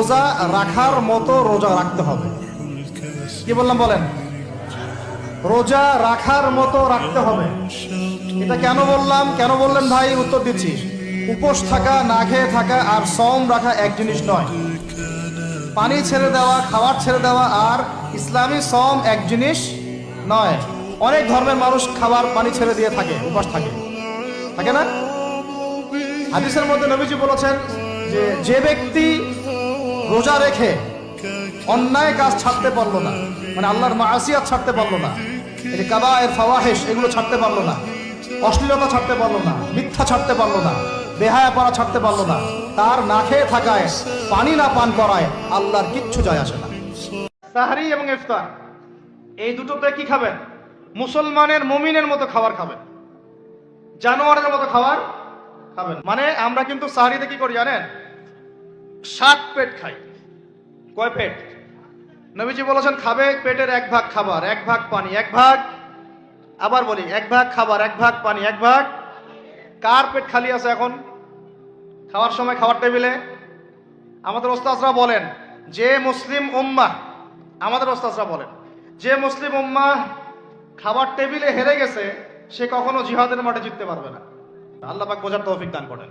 রোজা রাখার মতো রোজা রাখতে হবে। কি বললাম বলেন? রোজা রাখার মতো রাখতে হবে। এটা কেন বললাম, কেন বললেন ভাই? উত্তর দিচ্ছি। উপোস থাকা, না খেয়ে থাকা আর সওম রাখা এক জিনিস নয়। পানি ছেড়ে দেওয়া, খাবার ছেড়ে দেওয়া আর ইসলামী সওম এক জিনিস নয়। অনেক ধর্মের মানুষ খাবার পানি ছেড়ে দিয়ে থাকে, উপাস থাকে, থাকে না? হাদিসের মধ্যে নবীজি বলেছেন যে যে ব্যক্তি রোজা রেখে অন্যায় কাজ ছাড়তে পারলো না, মানে আল্লাহর মাসিয়াত ছাড়তে পারলো না, এই কাবায়ের ফাওয়াহিশ এগুলো ছাড়তে পারলো না, অশ্লীলতা ছাড়তে পারলো না, মিথ্যা ছাড়তে পারলো না, বেহায়াপনা ছাড়তে পারলো না, তার না খেয়ে থাকায়, পানি না পান করায় আল্লাহর কিচ্ছু যায় আসে না। সাহরি এবং ইফতার এই দুটোতে কি খাবেন? মুসলমানের, মুমিনের মতো খাবার খাবেন, জানোয়ারের মতো খাবার খাবেন। মানে আমরা কিন্তু সাহরিতে কি করি জানেন? 7 পেট খাই। কয় পেট? নবীজি বলেছেন খাবে পেটের 1 ভাগ খাবার, 1 ভাগ পানি, 1 ভাগ, আবার বলি 1 ভাগ খাবার, 1 ভাগ পানি, 1 ভাগ। কার পেট খালি আছে এখন খাওয়ার সময়? খাওয়ার টেবিলে আমাদের ওস্তাদরা বলেন যে মুসলিম উম্মাহ, আমাদের ওস্তাদরা বলেন যে মুসলিম উম্মাহ খাবার টেবিলে হেরে গেছে সে কখনো জিহাদের মাঠে জিততে পারবে না। আল্লাহ পাক বোঝার তৌফিক দান করেন।